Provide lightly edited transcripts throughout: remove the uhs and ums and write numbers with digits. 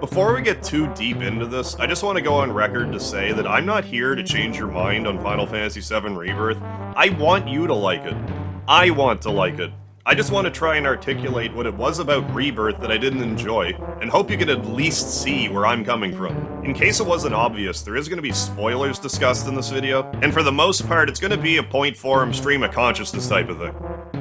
Before we get too deep into this, I just want to go on record to say that I'm not here to change your mind on Final Fantasy VII Rebirth. I want you to like it. I want to like it. I just want to try and articulate what it was about Rebirth that I didn't enjoy, and hope you can at least see where I'm coming from. In case it wasn't obvious, there is going to be spoilers discussed in this video, and for the most part, it's going to be a point forum stream of consciousness type of thing.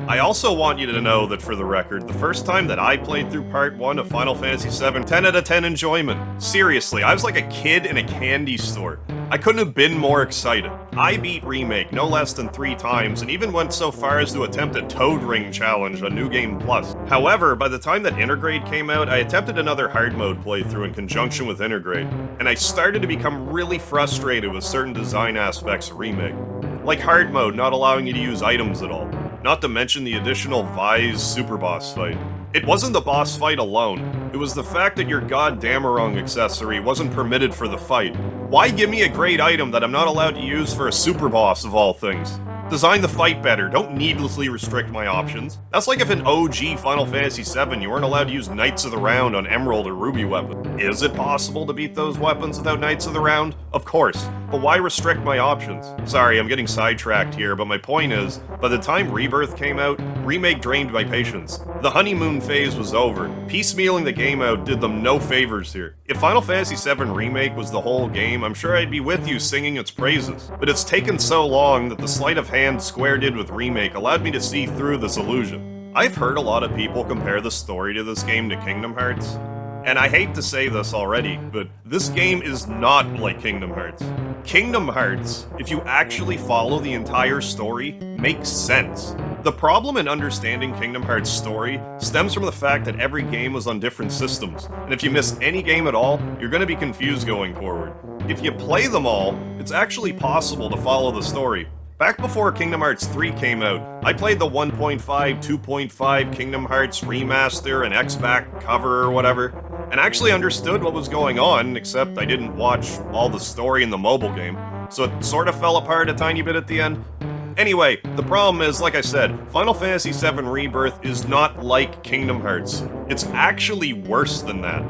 I also want you to know that, for the record, the first time that I played through Part 1 of Final Fantasy VII, 10 out of 10 enjoyment. Seriously, I was like a kid in a candy store. I couldn't have been more excited. I beat Remake no less than 3 times, and even went so far as to attempt a Toad Ring challenge on New Game Plus. However, by the time that Intergrade came out, I attempted another hard mode playthrough in conjunction with Intergrade, and I started to become really frustrated with certain design aspects of Remake. Like hard mode not allowing you to use items at all. Not to mention the additional Vise super boss fight. It wasn't the boss fight alone, it was the fact that your Goddamerung accessory wasn't permitted for the fight. Why give me a great item that I'm not allowed to use for a super boss of all things? Design the fight better, don't needlessly restrict my options. That's like if in OG Final Fantasy VII you weren't allowed to use Knights of the Round on Emerald or Ruby weapons. Is it possible to beat those weapons without Knights of the Round? Of course, but why restrict my options? Sorry, I'm getting sidetracked here, but my point is, by the time Rebirth came out, Remake drained my patience. The honeymoon phase was over. Piecemealing the game out did them no favors here. If Final Fantasy VII Remake was the whole game, I'm sure I'd be with you singing its praises. But it's taken so long that the sleight of hand Square did with Remake allowed me to see through this illusion. I've heard a lot of people compare the story to this game to Kingdom Hearts. And I hate to say this already, but this game is not like Kingdom Hearts. Kingdom Hearts, if you actually follow the entire story, makes sense. The problem in understanding Kingdom Hearts' story stems from the fact that every game was on different systems, and if you miss any game at all, you're going to be confused going forward. If you play them all, it's actually possible to follow the story. Back before Kingdom Hearts 3 came out, I played the 1.5, 2.5 Kingdom Hearts Remaster and X-Back cover or whatever, and actually understood what was going on, except I didn't watch all the story in the mobile game, so it sort of fell apart a tiny bit at the end. Anyway, the problem is, like I said, Final Fantasy VII Rebirth is not like Kingdom Hearts. It's actually worse than that.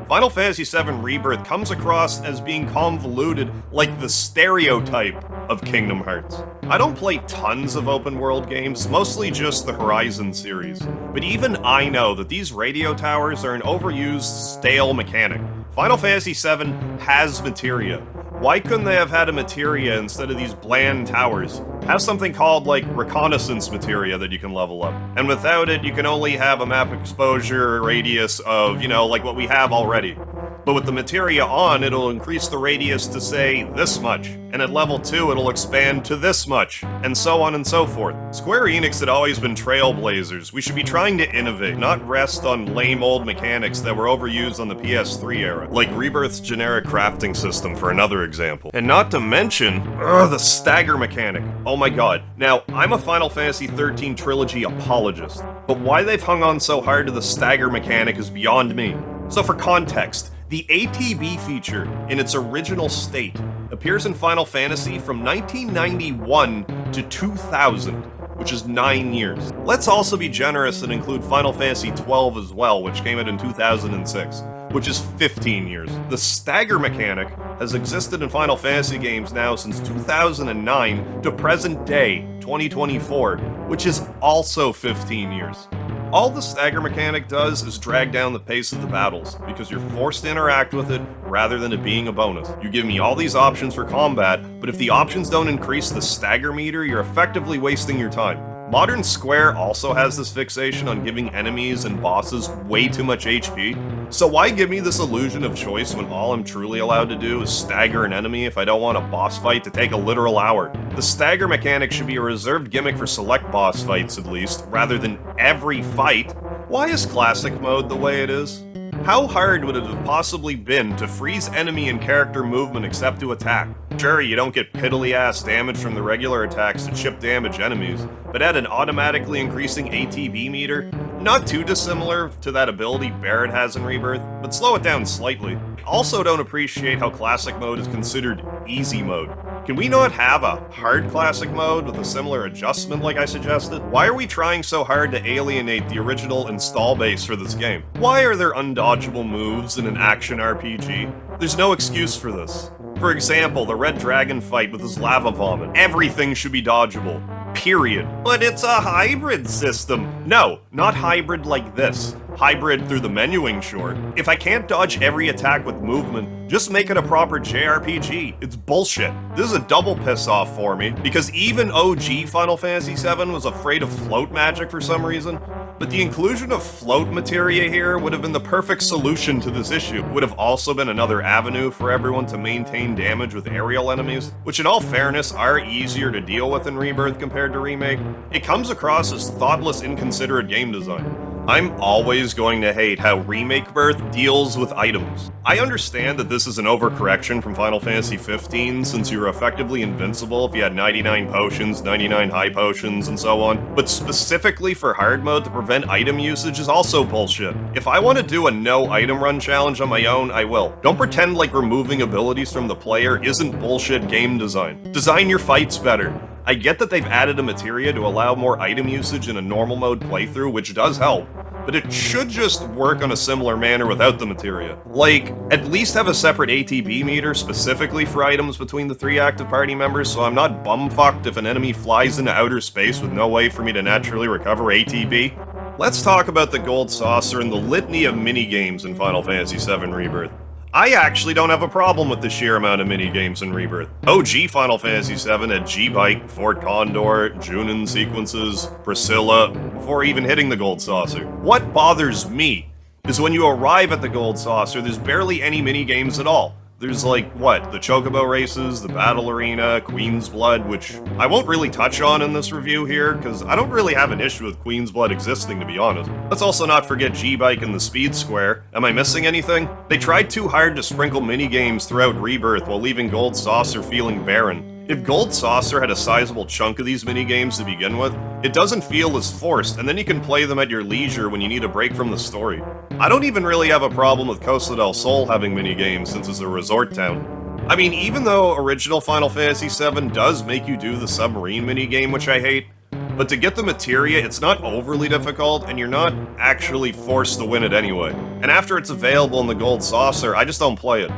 Final Fantasy VII Rebirth comes across as being convoluted like the stereotype of Kingdom Hearts. I don't play tons of open world games, mostly just the Horizon series, but even I know that these radio towers are an overused, stale mechanic. Final Fantasy VII has materia. Why couldn't they have had a materia instead of these bland towers? Have something called, like, reconnaissance materia that you can level up. And without it, you can only have a map exposure radius of, like what we have already. But with the materia on, it'll increase the radius to, say, this much. And at level 2, it'll expand to this much. And so on and so forth. Square Enix had always been trailblazers. We should be trying to innovate, not rest on lame old mechanics that were overused on the PS3 era. Like Rebirth's generic crafting system, for another example. And not to mention, the stagger mechanic. Oh my god. Now, I'm a Final Fantasy XIII Trilogy apologist, but why they've hung on so hard to the stagger mechanic is beyond me. So for context, the ATB feature, in its original state, appears in Final Fantasy from 1991 to 2000, which is 9 years. Let's also be generous and include Final Fantasy XII as well, which came out in 2006, which is 15 years. The stagger mechanic has existed in Final Fantasy games now since 2009 to present day, 2024, which is also 15 years. All the stagger mechanic does is drag down the pace of the battles, because you're forced to interact with it rather than it being a bonus. You give me all these options for combat, but if the options don't increase the stagger meter, you're effectively wasting your time. Modern Square also has this fixation on giving enemies and bosses way too much HP, so why give me this illusion of choice when all I'm truly allowed to do is stagger an enemy if I don't want a boss fight to take a literal hour? The stagger mechanic should be a reserved gimmick for select boss fights at least, rather than every fight. Why is classic mode the way it is? How hard would it have possibly been to freeze enemy and character movement except to attack? Sure, you don't get piddly-ass damage from the regular attacks to chip damage enemies, but add an automatically increasing ATB meter? Not too dissimilar to that ability Barret has in Rebirth, but slow it down slightly. Also don't appreciate how Classic Mode is considered easy mode. Can we not have a hard Classic Mode with a similar adjustment like I suggested? Why are we trying so hard to alienate the original install base for this game? Why are there undodgeable moves in an action RPG? There's no excuse for this. For example, the Red Dragon fight with his lava vomit. Everything should be dodgeable. Period. But it's a hybrid system. No, not hybrid like this. Hybrid through the menuing, sure. If I can't dodge every attack with movement, just make it a proper JRPG. It's bullshit. This is a double piss off for me, because even OG Final Fantasy VII was afraid of float magic for some reason. But the inclusion of float materia here would have been the perfect solution to this issue. It would have also been another avenue for everyone to maintain damage with aerial enemies, which in all fairness are easier to deal with in Rebirth compared to Remake. It comes across as thoughtless, inconsiderate game design. I'm always going to hate how Remake Birth deals with items. I understand that this is an overcorrection from Final Fantasy XV, since you were effectively invincible if you had 99 potions, 99 high potions, and so on, but specifically for hard mode to prevent item usage is also bullshit. If I want to do a no item run challenge on my own, I will. Don't pretend like removing abilities from the player isn't bullshit game design. Design your fights better. I get that they've added a materia to allow more item usage in a normal mode playthrough, which does help, but it should just work on a similar manner without the materia. Like, at least have a separate ATB meter specifically for items between the 3 active party members, so I'm not bumfucked if an enemy flies into outer space with no way for me to naturally recover ATB. Let's talk about the Gold Saucer and the litany of minigames in Final Fantasy VII Rebirth. I actually don't have a problem with the sheer amount of minigames in Rebirth. OG Final Fantasy VII had G-Bike, Fort Condor, Junin sequences, Priscilla, before even hitting the Gold Saucer. What bothers me is when you arrive at the Gold Saucer, there's barely any minigames at all. There's like, what, the Chocobo races, the Battle Arena, Queen's Blood, which I won't really touch on in this review here, because I don't really have an issue with Queen's Blood existing, to be honest. Let's also not forget G-Bike and the Speed Square. Am I missing anything? They tried too hard to sprinkle minigames throughout Rebirth while leaving Gold Saucer feeling barren. If Gold Saucer had a sizable chunk of these minigames to begin with, it doesn't feel as forced, and then you can play them at your leisure when you need a break from the story. I don't even really have a problem with Costa del Sol having minigames since it's a resort town. I mean, even though original Final Fantasy VII does make you do the submarine minigame, which I hate, but to get the materia, it's not overly difficult, and you're not actually forced to win it anyway. And after it's available in the Gold Saucer, I just don't play it.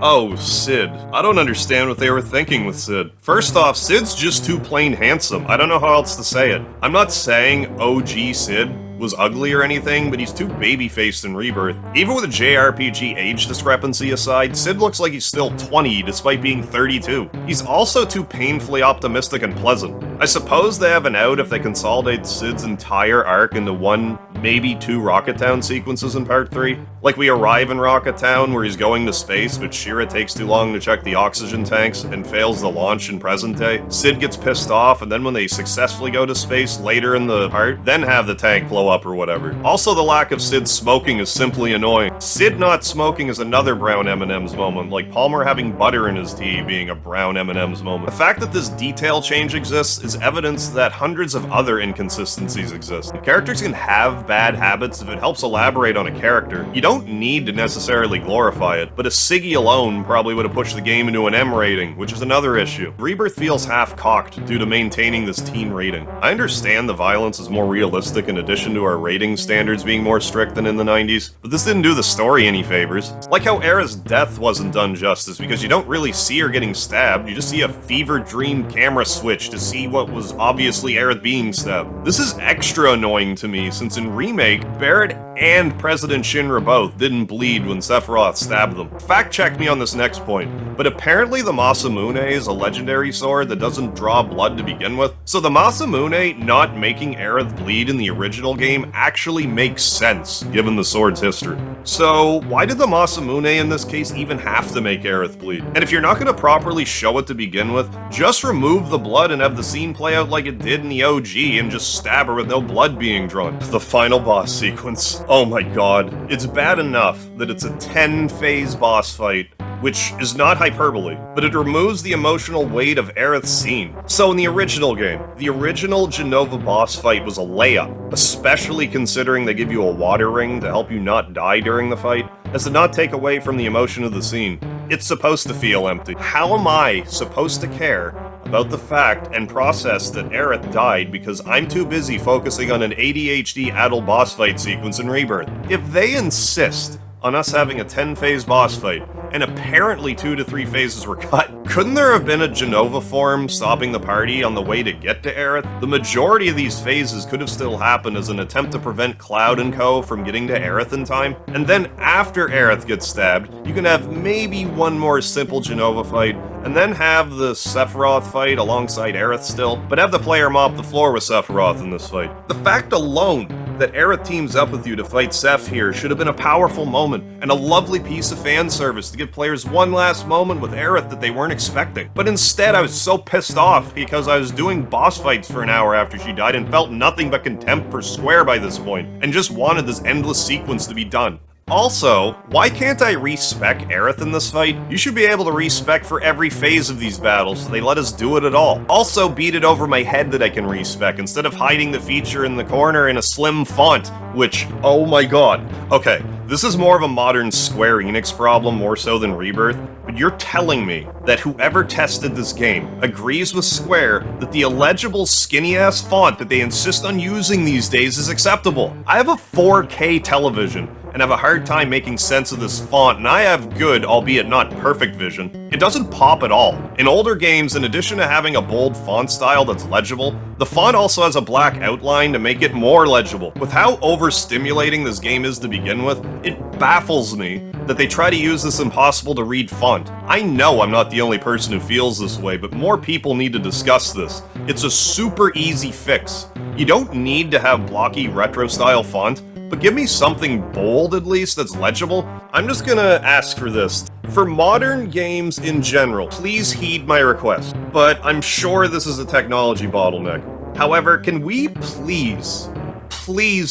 Oh, Cid. I don't understand what they were thinking with Cid. First off, Cid's just too plain handsome. I don't know how else to say it. I'm not saying OG Cid was ugly or anything, but he's too baby-faced in Rebirth. Even with a JRPG age discrepancy aside, Cid looks like he's still 20 despite being 32. He's also too painfully optimistic and pleasant. I suppose they have an out if they consolidate Cid's entire arc into one, maybe 2 Rocket Town sequences in Part 3. Like we arrive in Rocket Town where he's going to space, but Shira takes too long to check the oxygen tanks and fails the launch in present day. Cid gets pissed off, and then when they successfully go to space later in the part, then have the tank blow up or whatever. Also, the lack of Cid smoking is simply annoying. Cid not smoking is another brown M&M's moment, like Palmer having butter in his tea being a brown M&M's moment. The fact that this detail change exists is evidence that hundreds of other inconsistencies exist. Characters can have bad habits if it helps elaborate on a character. You don't need to necessarily glorify it, but a Siggy alone probably would have pushed the game into an M rating, which is another issue. Rebirth feels half-cocked due to maintaining this teen rating. I understand the violence is more realistic in addition to our rating standards being more strict than in the 90s, but this didn't do the story any favors. Like how Era's death wasn't done justice because you don't really see her getting stabbed, you just see a fever dream camera switch to see what was obviously Aerith being stabbed. This is extra annoying to me since in Remake, Barret and President Shinra both didn't bleed when Sephiroth stabbed them. Fact check me on this next point, but apparently the Masamune is a legendary sword that doesn't draw blood to begin with, so the Masamune not making Aerith bleed in the original game actually makes sense, given the sword's history. So, why did the Masamune in this case even have to make Aerith bleed? And if you're not going to properly show it to begin with, just remove the blood and have the scene play out like it did in the OG and just stab her with no blood being drawn. The final boss sequence. Oh my god. It's bad enough that it's a 10-phase boss fight, which is not hyperbole, but it removes the emotional weight of Aerith's scene. So in the original game, the original Jenova boss fight was a layup, especially considering they give you a water ring to help you not die during the fight, as to not take away from the emotion of the scene. It's supposed to feel empty. How am I supposed to care about the fact and process that Aerith died because I'm too busy focusing on an ADHD adult boss fight sequence in Rebirth? If they insist on us having a 10-phase boss fight, and apparently 2 to 3 phases were cut, couldn't there have been a Jenova form stopping the party on the way to get to Aerith? The majority of these phases could have still happened as an attempt to prevent Cloud and Co. from getting to Aerith in time, and then after Aerith gets stabbed, you can have maybe one more simple Jenova fight, and then have the Sephiroth fight alongside Aerith still, but have the player mop the floor with Sephiroth in this fight. The fact alone that Aerith teams up with you to fight Seph here should have been a powerful moment, and a lovely piece of fan service to give players one last moment with Aerith that they weren't expecting. But instead, I was so pissed off because I was doing boss fights for an hour after she died and felt nothing but contempt per square by this point, and just wanted this endless sequence to be done. Also, why can't I respec Aerith in this fight? You should be able to respec for every phase of these battles, so they let us do it at all. Also, beat it over my head that I can respec, instead of hiding the feature in the corner in a slim font, which, oh my god. Okay, this is more of a modern Square Enix problem more so than Rebirth, but you're telling me that whoever tested this game agrees with Square that the illegible skinny-ass font that they insist on using these days is acceptable. I have a 4K television, and have a hard time making sense of this font, and I have good, albeit not perfect vision. It doesn't pop at all. In older games, in addition to having a bold font style that's legible, the font also has a black outline to make it more legible. With how overstimulating this game is to begin with, it baffles me that they try to use this impossible to read font. I know I'm not the only person who feels this way, but more people need to discuss this. It's a super easy fix. You don't need to have blocky retro-style font, but give me something bold at least that's legible. I'm just gonna ask for this. For modern games in general, please heed my request, but I'm sure this is a technology bottleneck. However, can we please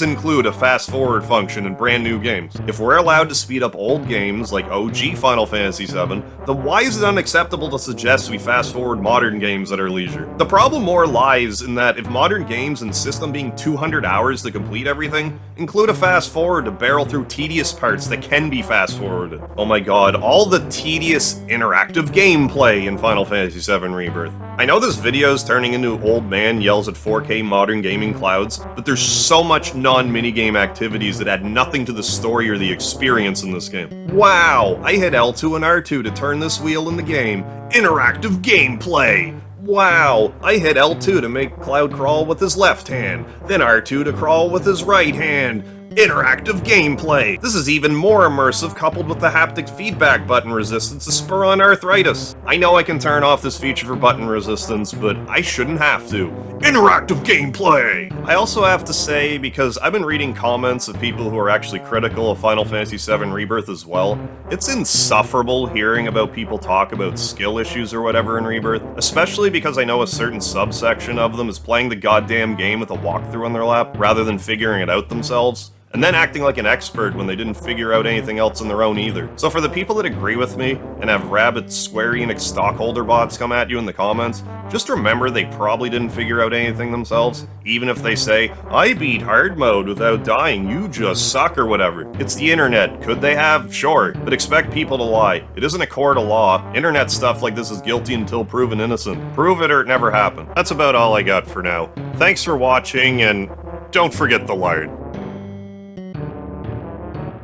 include a fast-forward function in brand new games? If we're allowed to speed up old games like OG Final Fantasy VII, then why is it unacceptable to suggest we fast-forward modern games at our leisure? The problem more lies in that if modern games insist on being 200 hours to complete everything, include a fast-forward to barrel through tedious parts that can be fast-forwarded. Oh my god, all the tedious interactive gameplay in Final Fantasy VII Rebirth. I know this video's turning into old man yells at 4K modern gaming clouds, but there's so much non-minigame activities that add nothing to the story or the experience in this game. Wow, I hit L2 and R2 to turn this wheel in the game. Interactive gameplay! Wow, I hit L2 to make Cloud crawl with his left hand, then R2 to crawl with his right hand. Interactive gameplay! This is even more immersive coupled with the haptic feedback button resistance to spur on arthritis. I know I can turn off this feature for button resistance, but I shouldn't have to. Interactive gameplay! I also have to say, because I've been reading comments of people who are actually critical of Final Fantasy VII Rebirth as well, it's insufferable hearing about people talk about skill issues or whatever in Rebirth, especially because I know a certain subsection of them is playing the goddamn game with a walkthrough on their lap, rather than figuring it out themselves. And then acting like an expert when they didn't figure out anything else on their own either. So for the people that agree with me, and have rabid Square Enix stockholder bots come at you in the comments, just remember they probably didn't figure out anything themselves, even if they say, I beat hard mode without dying, you just suck or whatever. It's the internet. Could they have? Sure. But expect people to lie. It isn't a court of law. Internet stuff like this is guilty until proven innocent. Prove it or it never happened. That's about all I got for now. Thanks for watching, and don't forget the lard.